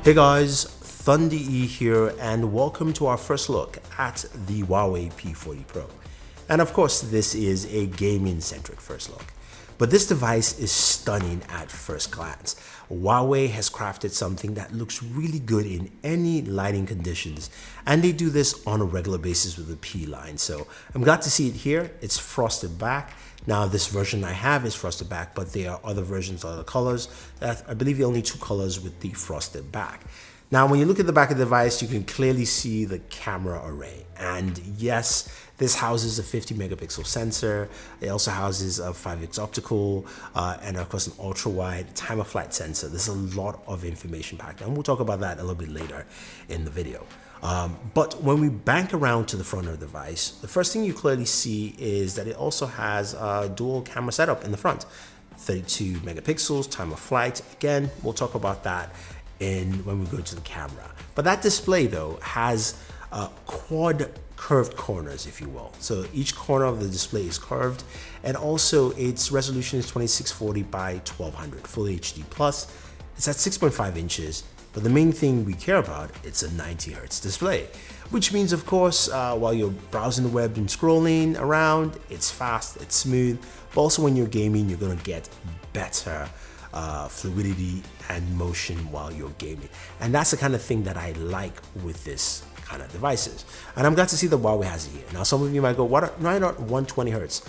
Hey guys, Thunder E here and welcome to our first look at the Huawei P40 Pro. And of course this is a gaming centric first look. But this device is stunning at first glance. Huawei has crafted something that looks really good in any lighting conditions, and they do this on a regular basis with the P line. So I'm glad to see it here. It's frosted back. Now this version I have is frosted back, but there are other versions, other colors. I believe the only two colors with the frosted back. Now, when you look at the back of the device, you can clearly see the camera array. And yes, this houses a 50 megapixel sensor. It also houses a 5x optical and of course an ultra wide time of flight sensor. There's a lot of information packed, and we'll talk about that a little bit later in the video. But when we bank around to the front of the device, the first thing you clearly see is that it also has a dual camera setup in the front. 32 megapixels, time of flight. Again, we'll talk about that when we go to the camera. But that display though has quad curved corners, if you will. So each corner of the display is curved, and also its resolution is 2640 by 1200 full HD plus. It's at 6.5 inches, but the main thing we care about, it's a 90 hertz display, which means of course while you're browsing the web and scrolling around, it's fast, it's smooth, but also when you're gaming, you're gonna get better fluidity and motion while you're gaming. And that's the kind of thing that I like with this kind of devices. And I'm glad to see that Huawei has it here. Now some of you might go, why not 120 hertz?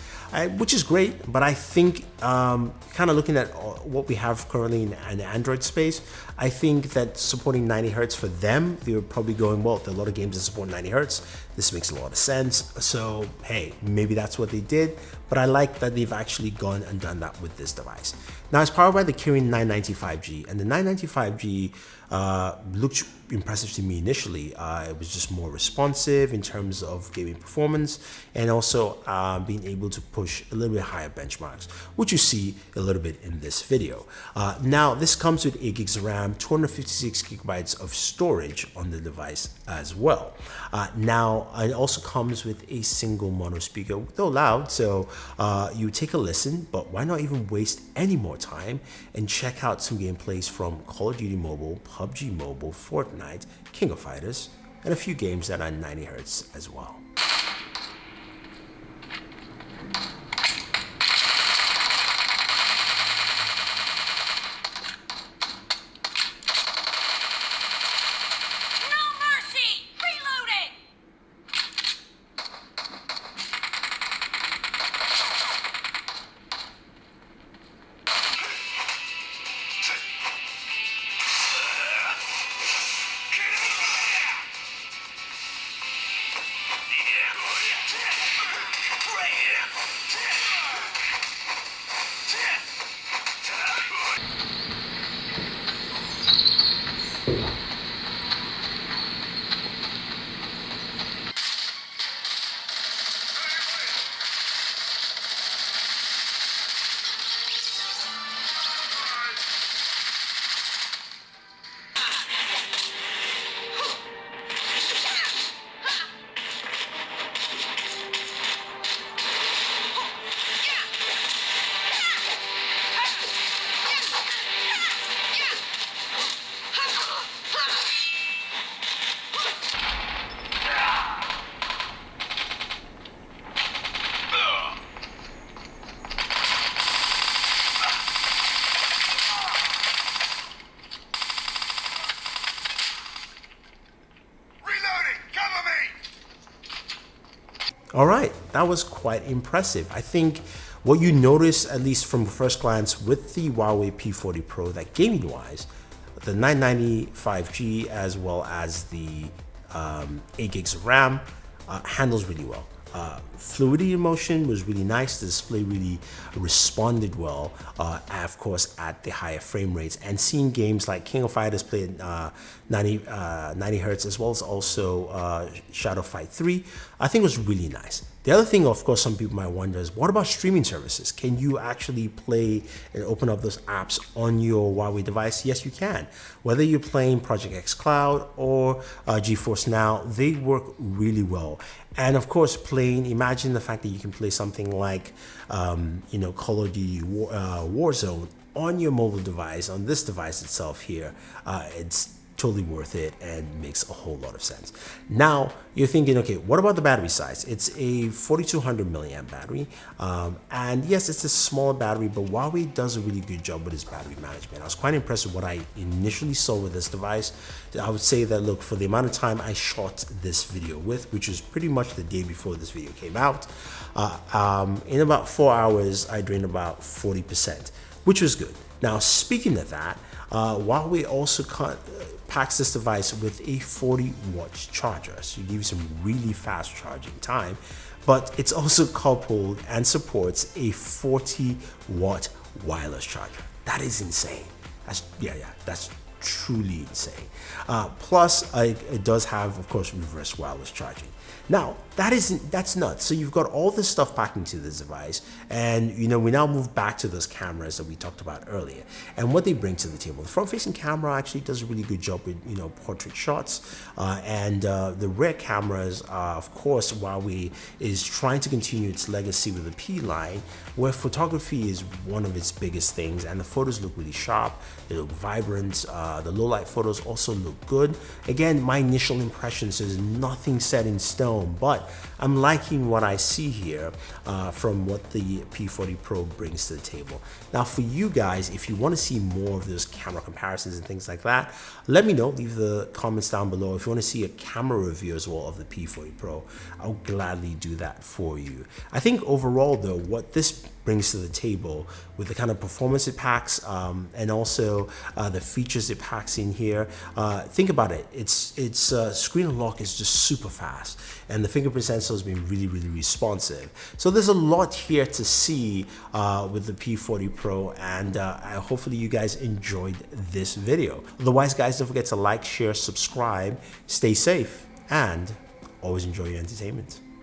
Which is great, but I think kind of looking at what we have currently in the Android space, I think that supporting 90 hertz for them, they're probably going, well, there are a lot of games that support 90 hertz. This makes a lot of sense. So hey, maybe that's what they did, but I like that they've actually gone and done that with this device. Now it's powered by the Kirin 995G, and the 995G looked impressive to me initially. It was just more responsive in terms of gaming performance, and also being able to push a little bit higher benchmarks, which you see a little bit in this video. Now this comes with 8 gigs of RAM, 256 gigabytes of storage on the device as well. Now it also comes with a single mono speaker, though loud, so you take a listen, but why not even waste any more time and check out some gameplays from Call of Duty Mobile, PUBG Mobile, Fortnite, King of Fighters, and a few games that are 90 hertz as well. All right, that was quite impressive. I think what you notice, at least from first glance with the Huawei P40 Pro, that gaming wise, the 995G as well as the 8 gigs of RAM handles really well. Fluidity in motion was really nice. The display really responded well, of course, at the higher frame rates. And seeing games like King of Fighters play at 90 hertz, as well as also Shadow Fight 3, I think was really nice. The other thing, of course, some people might wonder is, what about streaming services? Can you actually play and open up those apps on your Huawei device? Yes, you can. Whether you're playing Project X Cloud or GeForce Now, they work really well. And of course, imagine the fact that you can play something like, Call of Duty Warzone on your mobile device, on this device itself here. It's totally worth it and makes a whole lot of sense. Now you're thinking, okay, what about the battery size? It's a 4200 milliamp battery, and yes, it's a smaller battery, but Huawei does a really good job with its battery management. I was quite impressed with what I initially saw with this device. I would say that, look, for the amount of time I shot this video with, which was pretty much the day before this video came out, in about 4 hours I drained about 40%, which was good. Now, speaking of that, Huawei also packs this device with a 40-watt charger, so you give you some really fast charging time, but it's also coupled and supports a 40-watt wireless charger. That is insane. That's truly insane. Plus, it does have, of course, reverse wireless charging. Now, that's nuts. So you've got all this stuff packed into this device, and we now move back to those cameras that we talked about earlier and what they bring to the table. The front-facing camera actually does a really good job with portrait shots, and the rear cameras, of course, Huawei is trying to continue its legacy with the P line, where photography is one of its biggest things, and the photos look really sharp, they look vibrant, the low-light photos also look good. Again, my initial impressions is nothing set in stone, but I'm liking what I see here from what the P40 Pro brings to the table. Now, for you guys, if you want to see more of those camera comparisons and things like that, let me know. Leave the comments down below. If you want to see a camera review as well of the P40 Pro, I'll gladly do that for you. I think overall, though, what this brings to the table with the kind of performance it packs, and also the features it packs in here, think about it. Its screen unlock is just super fast, and the fingerprint sensor has been really responsive. So there's a lot here to see with the P40 Pro, and hopefully you guys enjoyed this video. Otherwise, guys, don't forget to like, share, subscribe, stay safe, and always enjoy your entertainment.